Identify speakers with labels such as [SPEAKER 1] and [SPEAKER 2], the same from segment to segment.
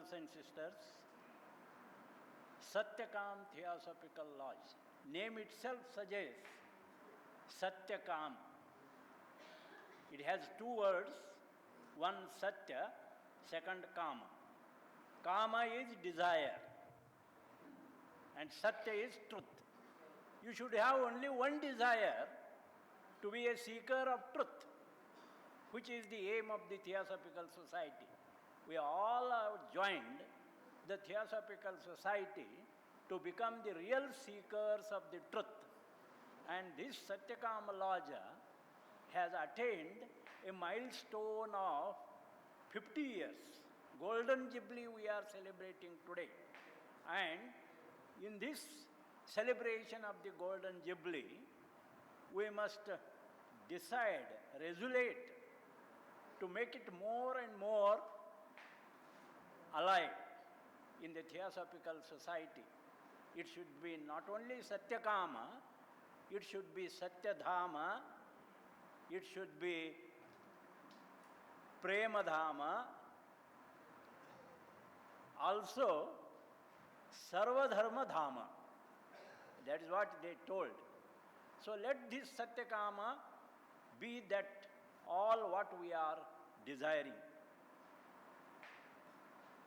[SPEAKER 1] brothers and sisters, Satyakam Theosophical Lodge. Name itself suggests Satyakam. It has two words, one Satya, second Kama. Kama is desire and Satya is truth. You should have only one desire, to be a seeker of truth, which is the aim of the Theosophical Society. We all have joined the Theosophical Society to become the real seekers of the truth. And this Satyakama Lodge has attained a milestone of 50 years. Golden Jubilee we are celebrating today. And in this celebration of the Golden Jubilee, we must decide, resolute to make it more and more alive in the Theosophical Society. It should be not only Satyakama, it should be Satyadhama, it should be Premadhama, also Sarvadharma Dhama. That is what they told. So let this Satyakama be that all what we are desiring.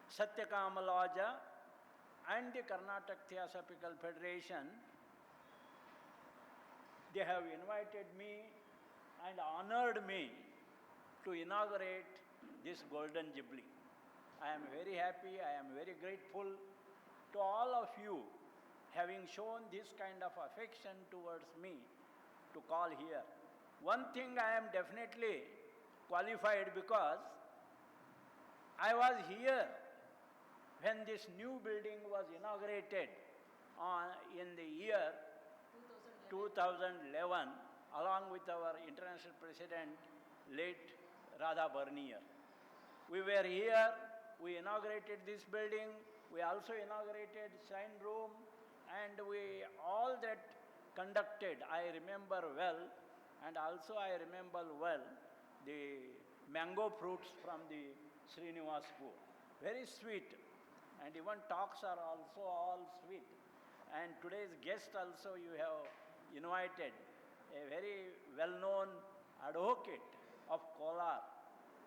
[SPEAKER 1] Satyakama Lodge and the Karnataka Theosophical Federation, they have invited me and honored me to inaugurate this Golden Jubilee. I am very happy, I am very grateful to all of you having shown this kind of affection towards me to call here. One thing I am definitely qualified because I was here when this new building was inaugurated in the year 2011 along with our international president, late Radha Bernier. We were here, we inaugurated this building, we also inaugurated shrine room, and we all that conducted, I remember well, and also I remember well the mango fruits from the Srinivasapur. Very sweet, and even talks are also all sweet. And today's guest also you have invited, a very well-known advocate of Kolar,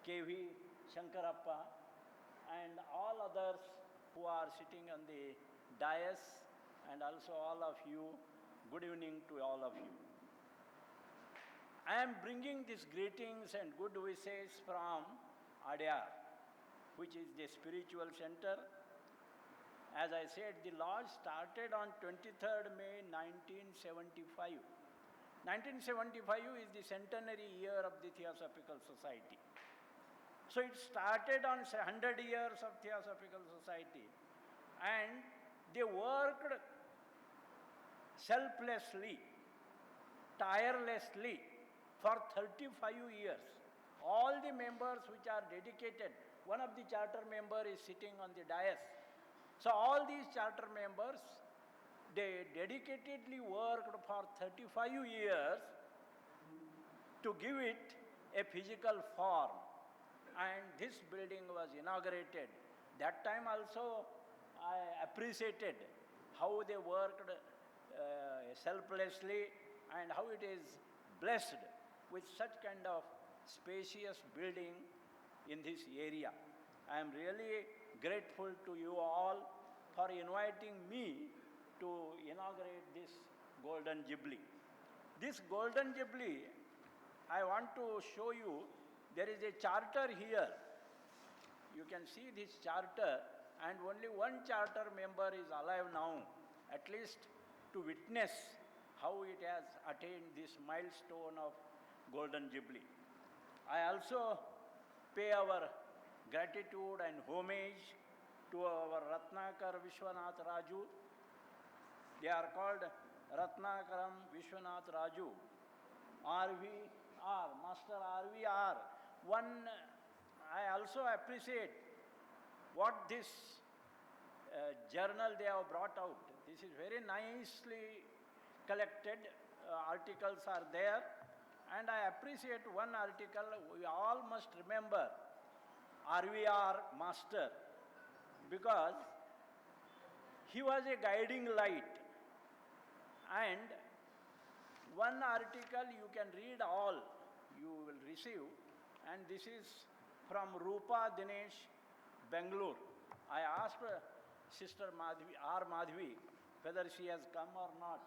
[SPEAKER 1] K.V. Shankarappa, and all others who are sitting on the dais, and also all of you. Good evening to all of you. I am bringing these greetings and good wishes from Adyar, which is the spiritual center. As I said, the lodge started on 23rd May 1975. 1975 is the centenary year of the Theosophical Society. So it started on 100 years of Theosophical Society, and they worked selflessly, tirelessly for 35 years. All the members which are dedicated, one of the charter members is sitting on the dais. So all these charter members, they dedicatedly worked for 35 years to give it a physical form. And this building was inaugurated. That time also I appreciated how they worked selflessly and how it is blessed with such kind of spacious building in this area. I am really grateful to you all for inviting me to inaugurate this Golden Jubilee. This Golden Jubilee, I want to show you, there is a charter here. You can see this charter, and only one charter member is alive now, at least to witness how it has attained this milestone of Golden Jubilee. I also pay our gratitude and homage to our Ratnakar Vishwanath Raju. They are called Ratnakaram Vishwanath Raju, RVR, Master RVR. One, I also appreciate what this journal they have brought out. This is very nicely collected. Articles are there. And I appreciate one article. We all must remember RVR Master. because he was a guiding light. And one article you can read all, you will receive, and this is from Rupa Dinesh, Bangalore. I asked Sister Madhvi, R. Madhvi, whether she has come or not,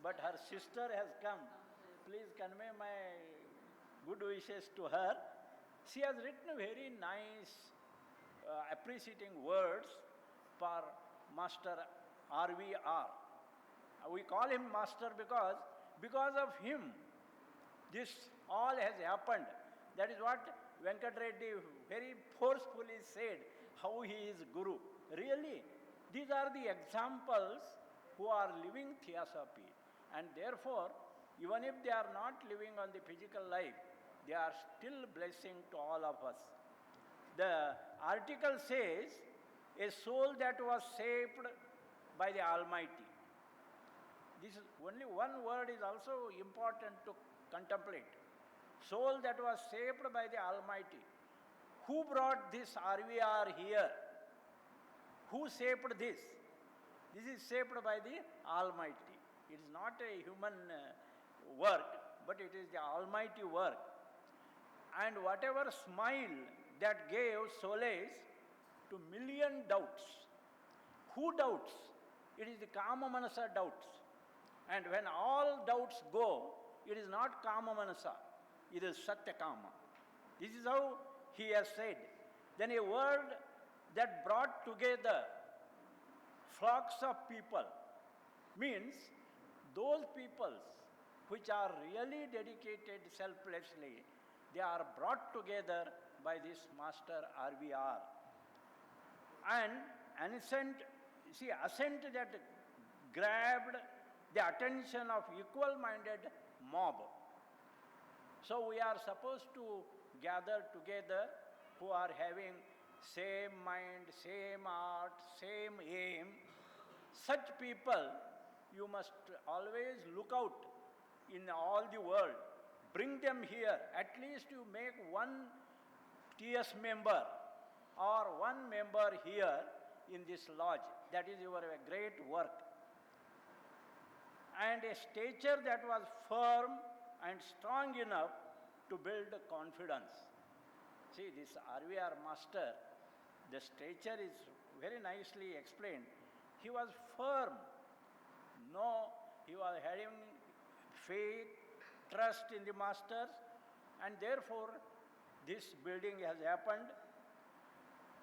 [SPEAKER 1] but her sister has come. Please convey my good wishes to her. She has written very nice, appreciating words for Master RVR. We call him Master because of him, this all has happened. That is what Venkat Reddy very forcefully said, how he is Guru. Really, these are the examples who are living Theosophy. And therefore, even if they are not living on the physical life, they are still blessing to all of us. The article says, a soul that was shaped by the Almighty. This is only one word is also important to contemplate. Soul that was shaped by the Almighty. Who brought this RVR here? Who shaped this? This is shaped by the Almighty. It is not a human work, but it is the Almighty work. And whatever smile that gave solace to million doubts. Who doubts? It is the Kama Manasa doubts. And when all doubts go, it is not Kama Manasa, it is Satya Kama. This is how he has said. Then a word that brought together flocks of people means those peoples which are really dedicated selflessly, they are brought together by this Master RVR. And ascent that grabbed the attention of equal-minded mob. So we are supposed to gather together who are having same mind, same art, same aim. Such people you must always look out in all the world. Bring them here. At least you make one TS member or one member here in this lodge. That is your great work. And a stature that was firm and strong enough to build confidence. See, this RVR master, the stature is very nicely explained. He was firm. No, he was having faith, trust in the masters, and therefore this building has happened.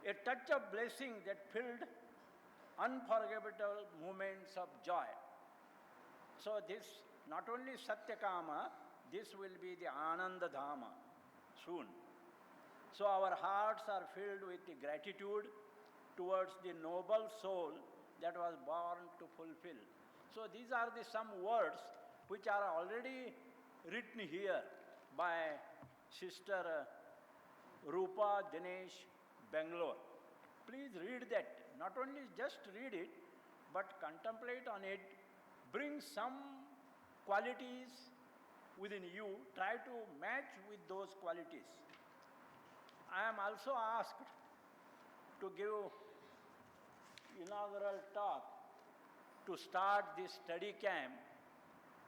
[SPEAKER 1] A touch of blessing that filled unforgettable moments of joy. So this, not only Satyakama, this will be the Ananda Dhama soon. So our hearts are filled with the gratitude towards the noble soul that was born to fulfill. So these are the some words which are already written here by Sister Rupa Dinesh, Bangalore. Please read that. Not only just read it, but contemplate on it. Bring some qualities within you. Try to match with those qualities. I am also asked to give inaugural talk to start this study camp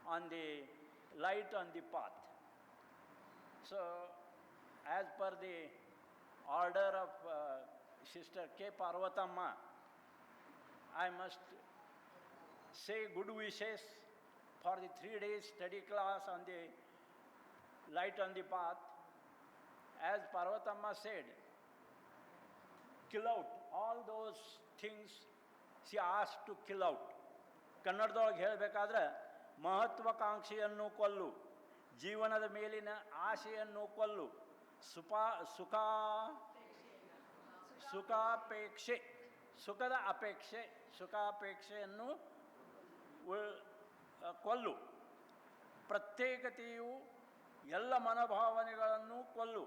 [SPEAKER 1] on the light on the path. So, as per the order of Sister K. Parvatamma, I must say good wishes for the 3 days study class on the light on the path. As Parvatamma said, kill out all those things she asked to kill out. ಕನ್ನಡದೊಳಗೆ ಹೇಳಬೇಕಾದ್ರೆ ಮಹತ್ವಾಕಾಂಕ್ಷೆಯನ್ನು ಕೊಲ್ಲು, ಜೀವನದ ಮೇಲಿನ ಆಶೆಯನ್ನು ಕೊಲ್ಲು, ಸುಖಾಪೇಕ್ಷೆ, ಸುಖದ ಅಪೇಕ್ಷೆ, ಸುಖಾಪೇಕ್ಷೆಯನ್ನು ಕೊಲ್ಲು, ಪ್ರತ್ಯೇಕತೆಯು ಎಲ್ಲ ಮನೋಭಾವನೆಗಳನ್ನು ಕೊಲ್ಲು,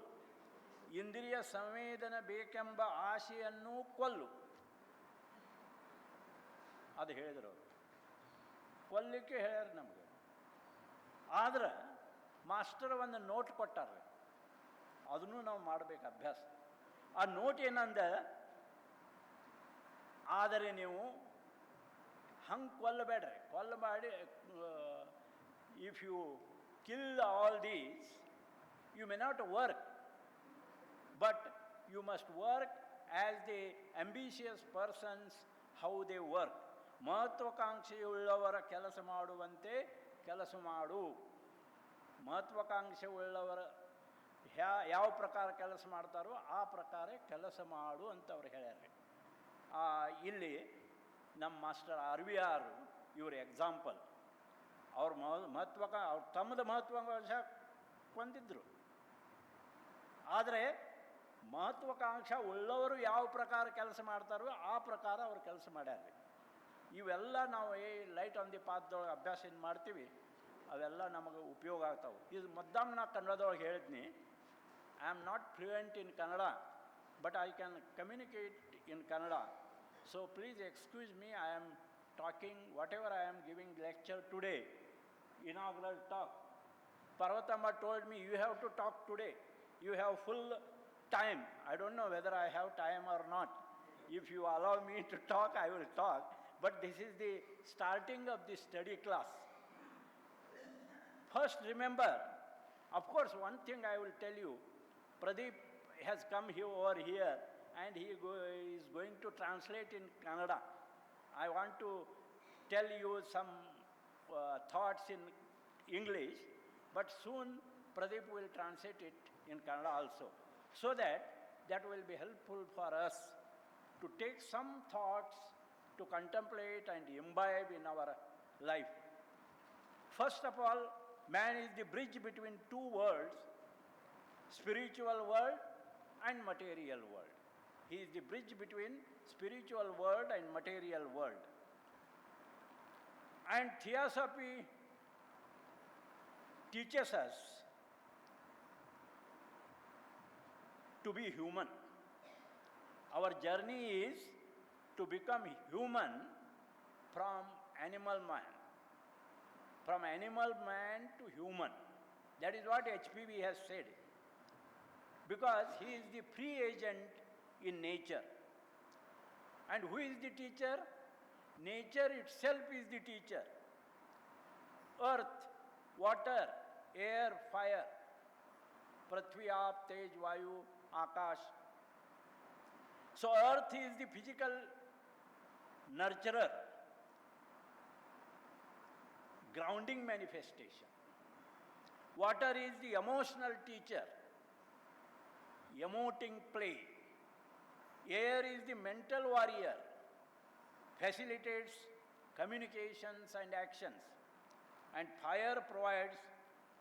[SPEAKER 1] ಇಂದ್ರಿಯ ಸಂವೇದನ ಬೇಕೆಂಬ ಆಶೆಯನ್ನು ಕೊಲ್ಲು. ಅದು ಹೇಳಿದರು ಅವರು. ಕೊಲ್ಲಿಕ್ಕೆ ಹೇಳ್ಯಾರ ನಮಗೆ. ಆದ್ರೆ ಮಾಸ್ಟರ್ ಒಂದು ನೋಟ್ ಕೊಟ್ಟಾರ, ಅದನ್ನು ನಾವು ಮಾಡಬೇಕು ಅಭ್ಯಾಸ. ಆ ನೋಟ್ ಏನಂದ, ಆದರೆ ನೀವು ಹಂಗೆ ಕೊಲ್ಲಬೇಡಿ if you kill all these you may not work, but you must work as the ambitious persons how they work. ಮಹತ್ವಾಕಾಂಕ್ಷೆಯುಳ್ಳವರ ಕೆಲಸ ಮಾಡುವಂತೆ ಕೆಲಸ ಮಾಡು. ಮಹತ್ವಾಕಾಂಕ್ಷೆಯುಳ್ಳವರ ಯಾವ ಪ್ರಕಾರ ಕೆಲಸ ಮಾಡ್ತಾರೋ ಆ ಪ್ರಕಾರ ಕೆಲಸ ಮಾಡು ಅಂತ ಅವ್ರು ಹೇಳ್ಯಾರ. ಇಲ್ಲಿ ನಮ್ಮ ಮಾಸ್ಟರ್ RVR ಇವ್ರ ಎಕ್ಸಾಂಪಲ್. ಅವ್ರ ಅವ್ರು ತಮ್ಮದು ಮಹತ್ವಾಕಾಂಕ್ಷ ಹೊಂದಿದ್ರು, ಆದರೆ ಮಹತ್ವಾಕಾಂಕ್ಷ ಉಳ್ಳವರು ಯಾವ ಪ್ರಕಾರ ಕೆಲಸ ಮಾಡ್ತಾರೋ ಆ ಪ್ರಕಾರ ಅವ್ರು ಕೆಲಸ ಮಾಡ್ಯಾರ. ಇವೆಲ್ಲ ನಾವು ಲೈಟ್ ಆನ್ ದಿ ಪಾತ್ದೊಳಗೆ ಅಭ್ಯಾಸ ಏನು ಮಾಡ್ತೀವಿ ಅವೆಲ್ಲ ನಮಗೆ ಉಪಯೋಗ ಆಗ್ತಾವೆ. ಇದು ಮದ್ದಾಮ್ ನಾ ಕನ್ನಡದೊಳಗೆ ಹೇಳಿದ್ನಿ. I am not fluent in Kannada, but I can communicate in Kannada. So please excuse me, I am talking whatever I am giving lecture today, inaugural talk. Parvatama told me, you have to talk today. You have full time. I don't know whether I have time or not. If you allow me to talk, I will talk. But this is the starting of the study class. First remember, of course, one thing I will tell you, Pradeep has come over here and he is going to translate in Kannada. I want to tell you some thoughts in English, but soon Pradeep will translate it in Kannada also, so that will be helpful for us to take some thoughts to contemplate and imbibe in our life. First of all, man is the bridge between two worlds, spiritual world and material world. He is the bridge between spiritual world and material world. And Theosophy teaches us to be human. Our journey is to become human from animal man. From animal man to human. That is what HPV has said. Because he is the free agent in nature. And who is the teacher? Nature itself is the teacher. Earth, water, air, fire, Prithvi, Aap, Tej, Vayu, Akash. So earth is the physical nurturer, grounding manifestation. Water is the emotional teacher, emoting play. Air is the mental warrior, facilitates communications and actions. And fire provides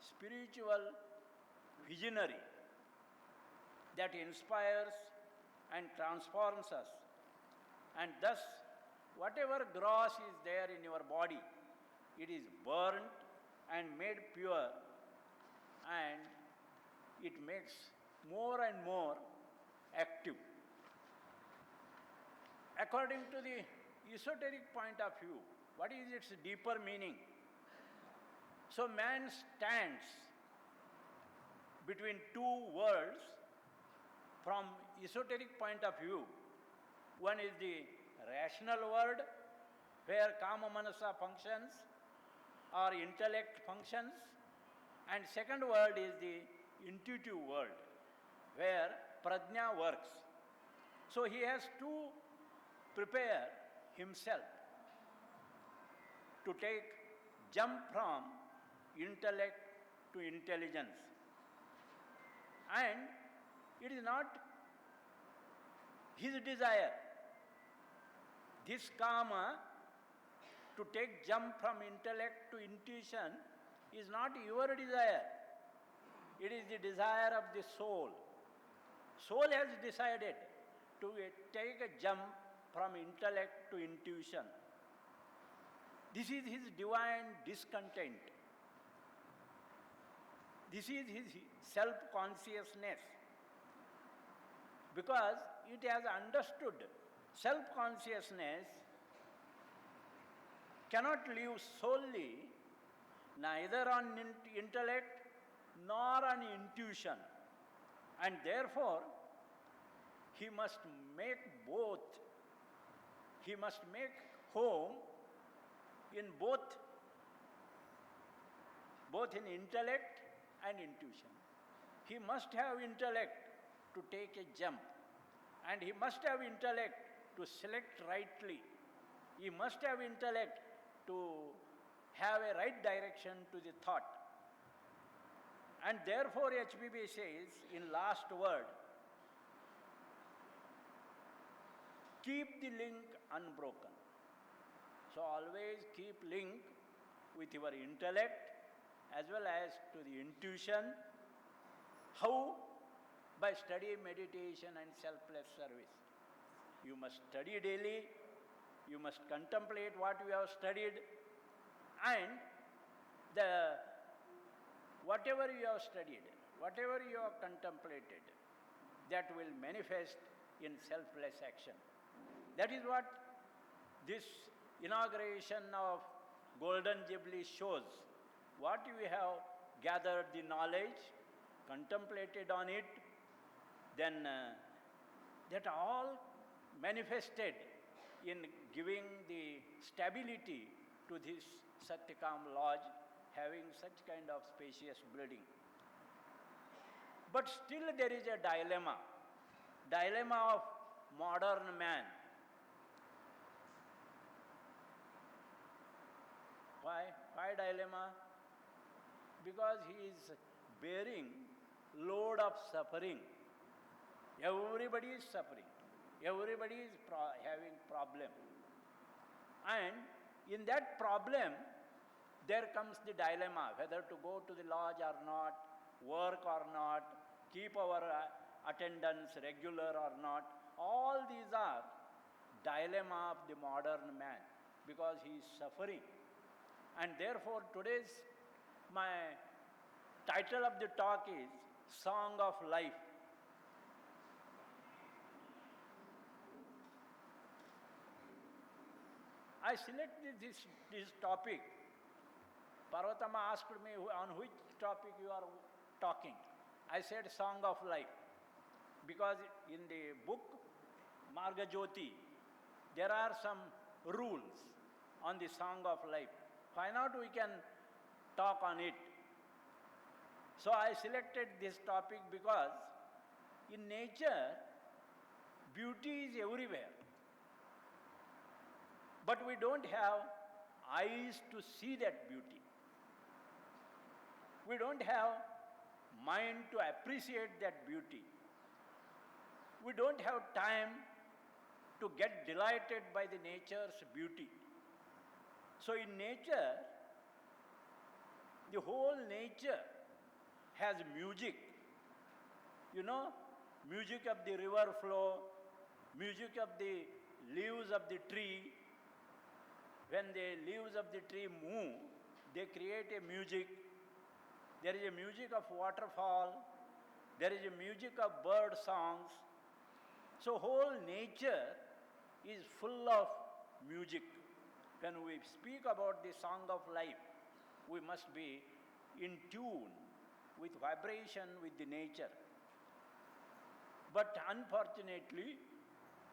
[SPEAKER 1] spiritual visionary that inspires and transforms us. And thus, whatever gross is there in your body, it is burnt and made pure, and it makes more and more active. According to the esoteric point of view, what is its deeper meaning? So man stands between two worlds from esoteric point of view. One is the rational world, where Kama Manasa functions or intellect functions, and second world is the intuitive world, where Prajna works. So he has to prepare himself to take jump from intellect to intelligence. And it is not his desire. This Kama, to take jump from intellect to intuition, is not your desire. It is the desire of the soul. Soul has decided to take a jump from intellect to intuition. This is his divine discontent. This is his self-consciousness. Because it has understood self-consciousness cannot live solely neither on intellect nor on intuition. And therefore, he must make both He must make home in both in intellect and intuition. He must have intellect to take a jump, and he must have intellect to select rightly. He must have intellect to have a right direction to the thought. And therefore HBB says in last word, keep the link unbroken. So always keep link with your intellect as well as to the intuition. How? By study, meditation and selfless service. You must study daily, you must contemplate what you have studied, and whatever you have studied, whatever you have contemplated, that will manifest in selfless action. That is what this inauguration of Golden Jubilee shows. What we have gathered the knowledge, contemplated on it, then that all manifested in giving the stability to this Satyakam Lodge, having such kind of spacious building. But still there is a dilemma of modern man. Why dilemma? Because he is bearing load of suffering. Everybody is suffering. Everybody is having problem. And in that problem, there comes the dilemma whether to go to the lodge or not, work or not, keep our attendance regular or not. All these are dilemma of the modern man because he is suffering. And therefore today's my title of the talk is Song of Life. I selected this topic. Parvatama asked me on which topic you are talking. I said Song of Life because in the book Marga Jyoti there are some rules on the Song of Life. Why not we can talk on it? So I selected this topic because in nature beauty is everywhere. But we don't have eyes to see that beauty. We don't have mind to appreciate that beauty. We don't have time to get delighted by the nature's beauty. So in nature, the whole nature has music. You know, music of the river flow, music of the leaves of the tree. When the leaves of the tree move, they create a music. There is a music of waterfall. There is a music of bird songs. So whole nature is full of music. When we speak about the Song of Life, we must be in tune with vibration with the nature. But unfortunately,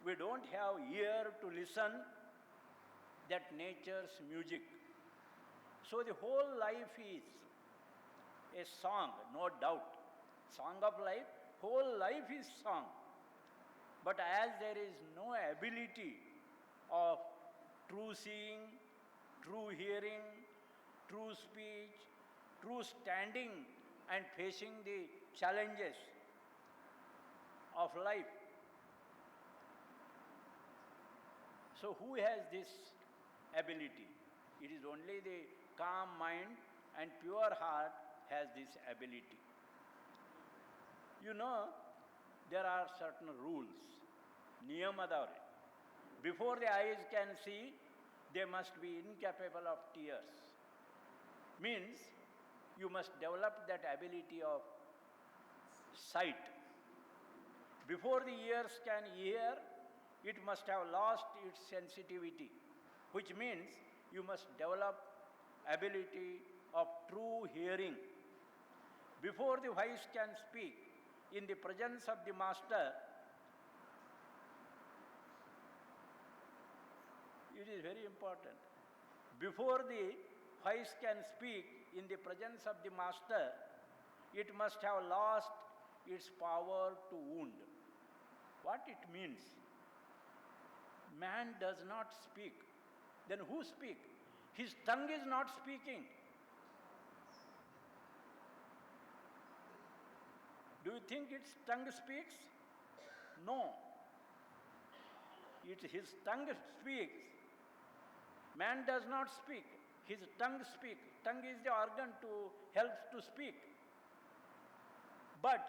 [SPEAKER 1] we don't have ear to listen that nature's music. So the whole life is a song, no doubt. Song of life, whole life is song. But as there is no ability of true seeing, true hearing, true speech, true standing and facing the challenges of life. So who has this ability? It is only the calm mind and pure heart has this ability. You know, there are certain rules, niyamadare. Before the eyes can see, they must be incapable of tears. Means, you must develop that ability of sight. Before the ears can hear, it must have lost its sensitivity, which means you must develop ability of true hearing. Before the voice can speak, in the presence of the master, It is very important. Before the voice can speak in the presence of the master, it must have lost its power to wound. What it means? Man does not speak. Then who speak? His tongue is not speaking. Do you think its tongue speaks? No. His tongue speaks. Man does not speak. His tongue speaks. Tongue is the organ to help to speak. But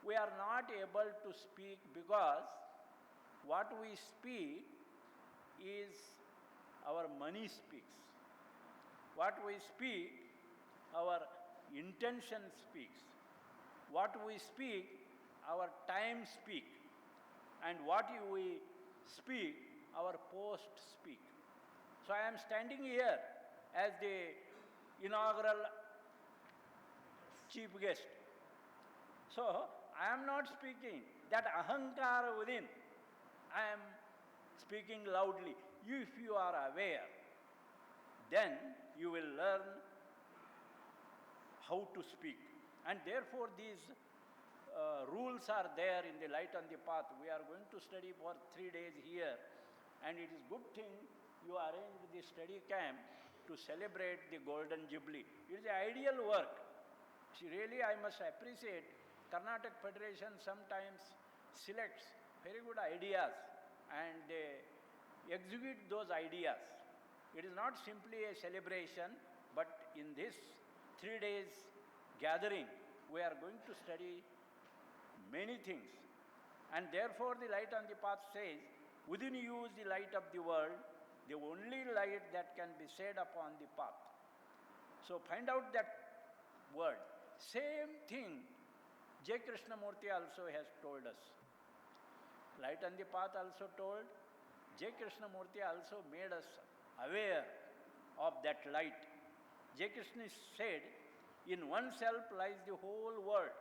[SPEAKER 1] we are not able to speak because what we speak is our money speaks. What we speak, our intention speaks. What we speak, our time speak. And what we speak, our post speak. So I am standing here as the inaugural chief guest. So I am not speaking. That ahankara within, I am speaking loudly. If you are aware, then you will learn how to speak. And therefore these rules are there in the Light on the Path. We are going to study for 3 days here, and it is good thing you arranged the study camp to celebrate the Golden Jubilee. It is ideal work. See, really I must appreciate Karnataka Federation sometimes selects very good ideas and they execute those ideas. It is not simply a celebration, but in this 3 days gathering, we are going to study many things. And therefore the Light on the Path says, within you is the light of the world, the only light that can be shed upon the path. So find out that word. Same thing J. Krishnamurti also has told us. Light on the Path also told, J. Krishnamurti also made us aware of that light. J. Krishna said, in oneself lies the whole world.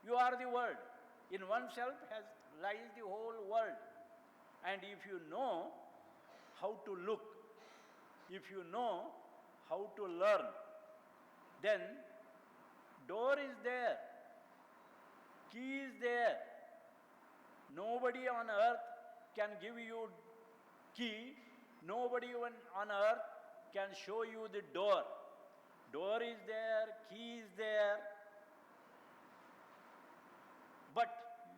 [SPEAKER 1] You are the world. In oneself lies the whole world. And if you know how to look, if you know how to learn, then door is there, key is there. Nobody on earth can give you key, nobody on earth can show you the door. Door is there, key is there, but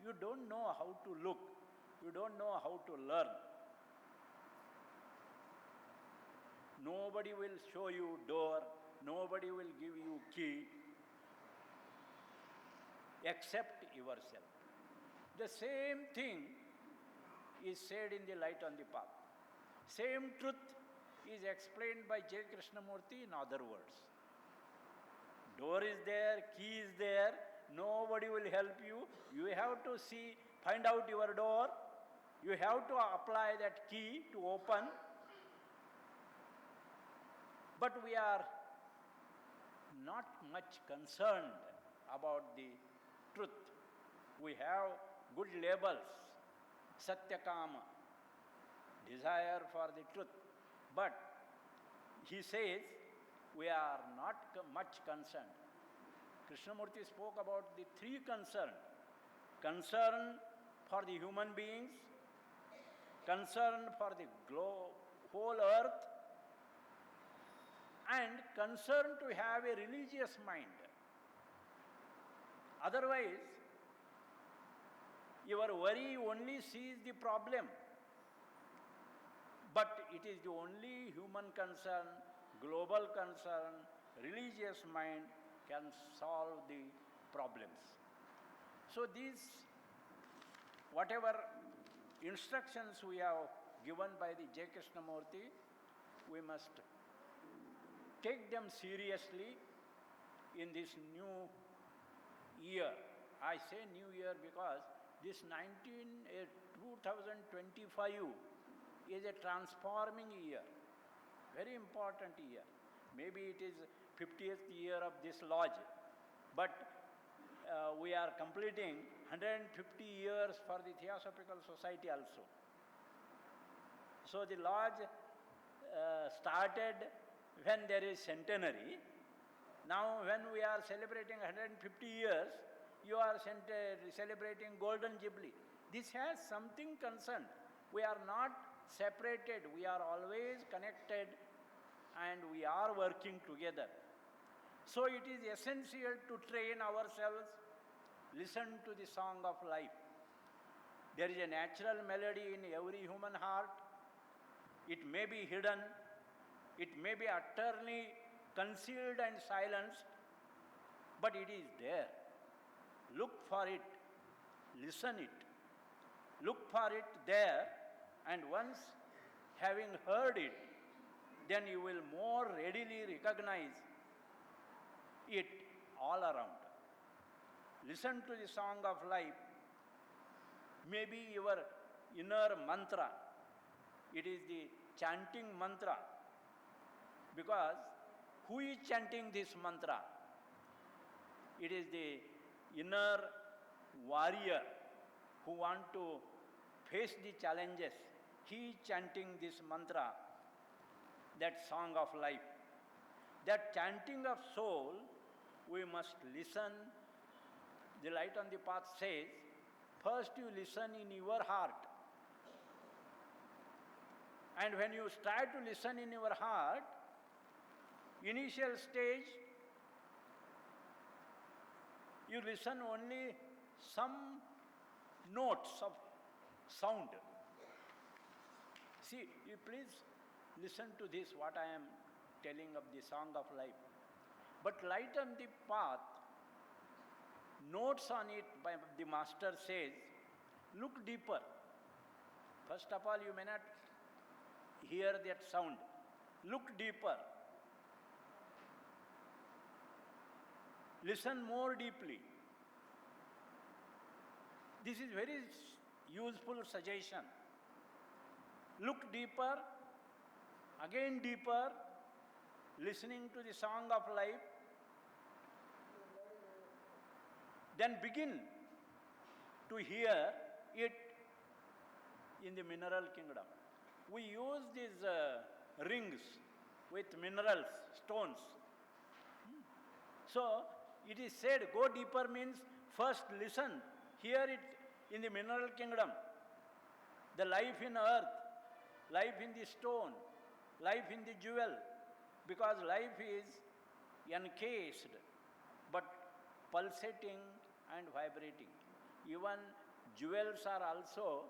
[SPEAKER 1] you don't know how to look, you don't know how to learn. Nobody will show you door, nobody will give you key except yourself. The same thing is said in the Light on the Path. Same truth is explained by J. Krishnamurti in other words. Door is there, key is there, nobody will help you. You have to see, find out your door, you have to apply that key to open. But we are not much concerned about the truth. We have good labels, Satyakama, desire for the truth. But he says we are not much concerned. Krishnamurti spoke about the 3 concerns. Concern for the human beings, concern for the whole earth, and concern to have a religious mind. Otherwise, your worry only sees the problem. But it is the only human concern, global concern, religious mind can solve the problems. So these, whatever instructions we have given by the J. Krishnamurti, we must take them seriously in this new year. I say new year because this 2025 is a transforming year, very important year. Maybe it is 50th year of this lodge, but we are completing 150 years for the Theosophical Society also. So the lodge started when there is centenary. Now when we are celebrating 150 years, you are celebrating Golden Jubilee. This has something concerned. We are not separated. We are always connected and we are working together. So it is essential to train ourselves, listen to the song of life. There is a natural melody in every human heart. It may be hidden, it may be utterly concealed and silenced, but it is there. Look for it, listen it, look for it there, and once having heard it, then you will more readily recognize it all around. Listen to the song of life, maybe your inner mantra. It is the chanting mantra, because who is chanting this mantra? It is the inner warrior who want to face the challenges. He is chanting this mantra, that song of life. That chanting of soul, we must listen. The Light on the Path says, first you listen in your heart. And when you start to listen in your heart, initial stage, you listen only some notes of sound. See, you please listen to this, what I am telling of the song of life. But Light on the Path, notes on it by the master says, look deeper. First of all, you may not hear that sound. Look deeper. Listen more deeply. This is very useful suggestion. Look deeper, again deeper, listening to the song of life. Then begin to hear it in the mineral kingdom. We use these rings with minerals, stones. So it is said, go deeper means first listen, hear it in the mineral kingdom. The life in earth, life in the stone, life in the jewel, because life is encased but pulsating and vibrating. Even jewels are also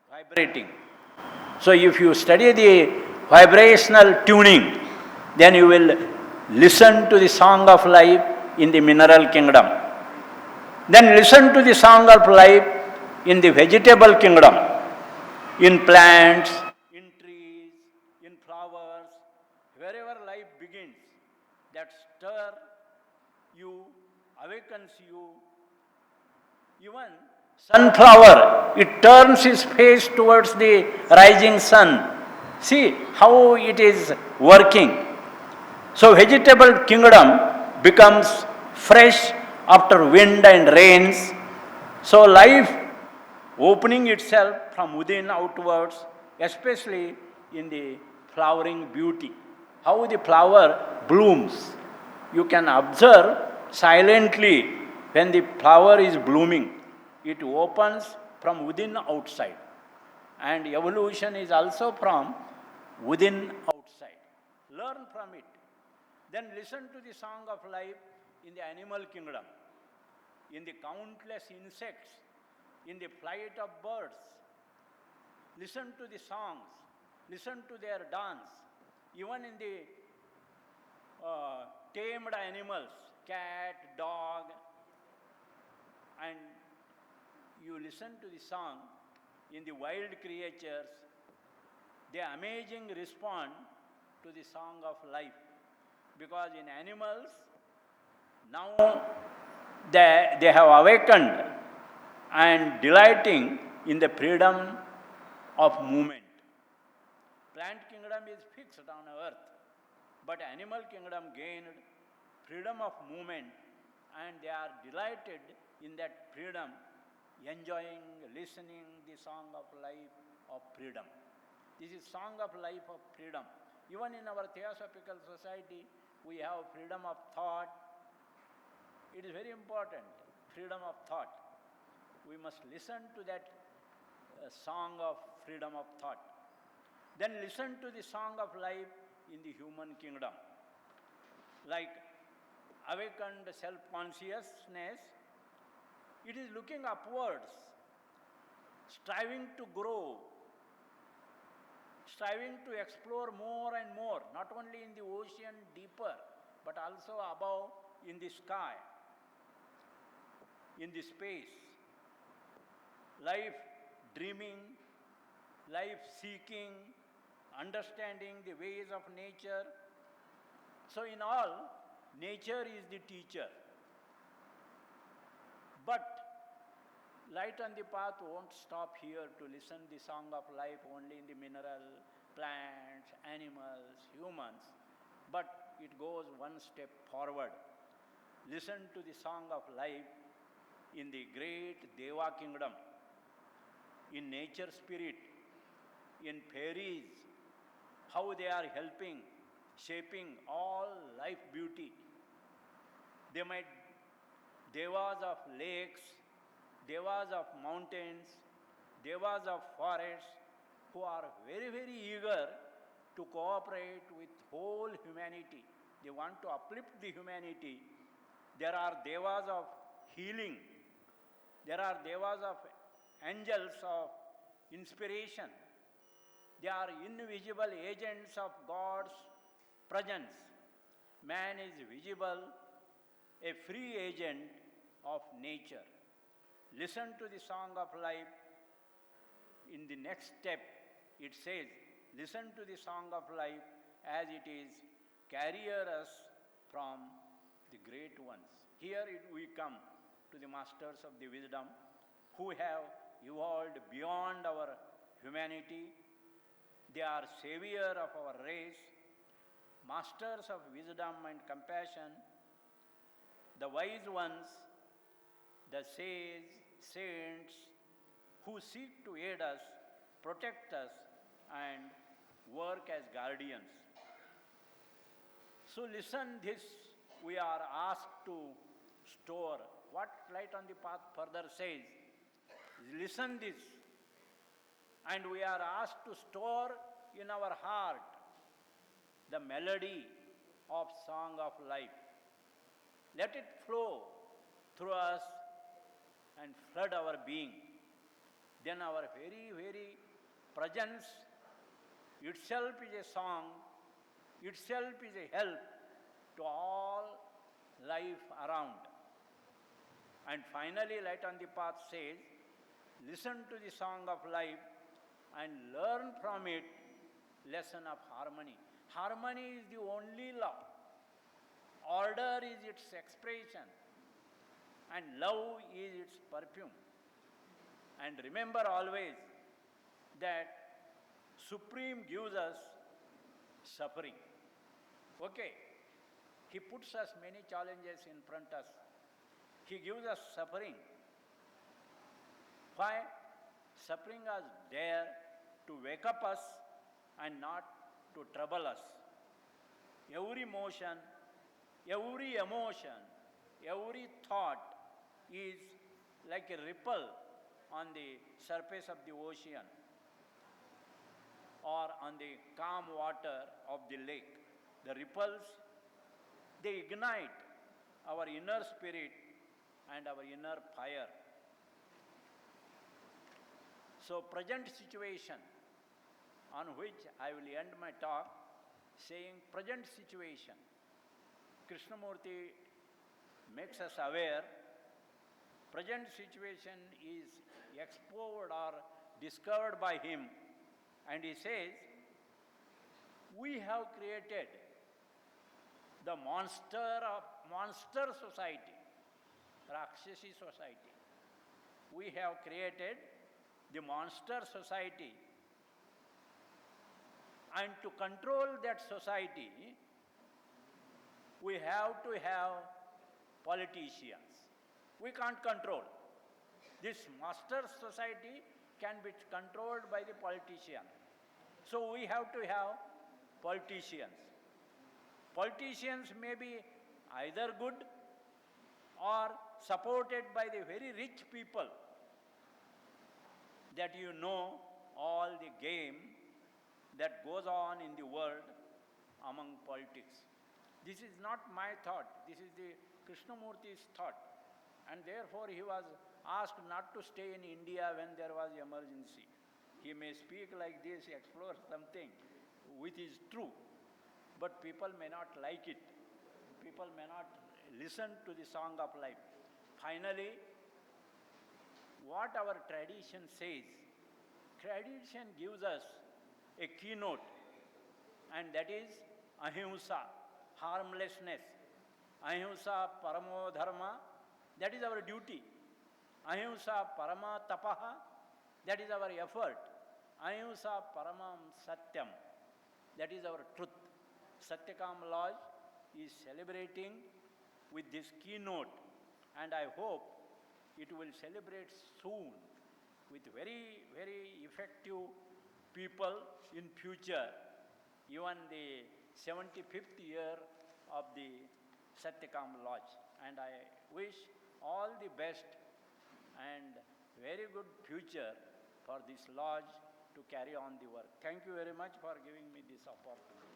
[SPEAKER 1] vibrating. So if you study the vibrational tuning, then you will listen to the song of life in the mineral kingdom. Then listen to the song of life in the vegetable kingdom, in plants, in trees, in flowers, wherever life begins, that stir you, awakens you. Even sunflower, it turns its face towards the rising sun. See how it is working. So vegetable kingdom becomes fresh after wind and rains. So life opening itself from within outwards, especially in the flowering beauty. How the flower blooms. You can observe silently when the flower is blooming. It opens from within outside. And evolution is also from within outside. Learn from it. Then listen to the song of life in the animal kingdom, in the countless insects, in the flight of birds. Listen to the songs, listen to their dance. Even in the tamed animals, cat, dog, and you listen to the song in the wild creatures, they amazing respond to the song of life. Because in animals, now they have awakened and delighting in the freedom of movement. Plant kingdom is fixed on earth, but animal kingdom gained freedom of movement, and they are delighted in that freedom, enjoying, listening the song of life of freedom. This is song of life of freedom. Even in our Theosophical society, we have freedom of thought. It is very important, freedom of thought. We must listen to that song of freedom of thought. Then listen to the song of life in the human kingdom. Like awakened self-consciousness, it is looking upwards, striving to grow, striving to explore more and more, not only in the ocean deeper, but also above in the sky, in the space. Life dreaming, life seeking, understanding the ways of nature. So in all, nature is the teacher. But light on the path won't stop here to listen the song of life only in the mineral, plants, animals, humans. But it goes one step forward. Listen to the song of life in the great Deva kingdom, in nature spirit, in fairies, how they are helping, shaping all life beauty. They might devas of lakes, devas of mountains, devas of forests, who are very, very eager to cooperate with whole humanity. They want to uplift the humanity. There are devas of healing. There are devas of angels of inspiration. They are invisible agents of God's presence. Man is visible, a free agent of nature. Listen to the song of life. In the next step, it says, listen to the song of life as it is carrier us from the great ones. Here we come to the masters of the wisdom who have evolved beyond our humanity. They are savior of our race, masters of wisdom and compassion, the wise ones, the sage, saints, who seek to aid us, protect us, and work as guardians. So listen this, we are asked to store. What Light on the Path further says, listen this, and we are asked to store in our heart the melody of song of life. Let it flow through us and flood our being. Then our very, very presence itself is a song, itself is a help to all life around. And finally, Light on the Path says, listen to the song of life and learn from it lesson of harmony. Harmony is the only law. Order is its expression, and love is its perfume. And remember always that Supreme gives us suffering. Okay, He puts us many challenges in front of us. He gives us suffering. Why? Suffering is there to wake up us and not to trouble us. Every motion, every emotion, every thought is like a ripple on the surface of the ocean or on the calm water of the lake. The ripples, they ignite our inner spirit and our inner fire. So present situation, on which I will end my talk, saying present situation. Krishnamurti makes us aware present situation is explored or discovered by him, and he says, we have created the monster society, Rakshasi society. We have created the monster society, and to control that society, we have to have politicians. We can't control. This master society can be controlled by the politician. So we have to have politicians. Politicians may be either good or supported by the very rich people that you know all the game that goes on in the world among politics. This is not my thought, this is the Krishnamurti's thought. And therefore he was asked not to stay in India when there was emergency. He may speak like this, explore something which is true, but people may not like it. People may not listen to the song of life. Finally, what our tradition says, tradition gives us a keynote, and that is ahimsa, harmlessness. Ahimsa paramo dharma, that is our duty. Ahimsa parama tapaha, that is our effort. Ahimsa paramam satyam, that is our truth. Satyakam Lodge is celebrating with this keynote, and I hope it will celebrate soon with very, very effective people in future, even the 75th year of the Satyakam Lodge. And I wish all the best and very good future for this lodge to carry on the work. Thank you very much for giving me this opportunity.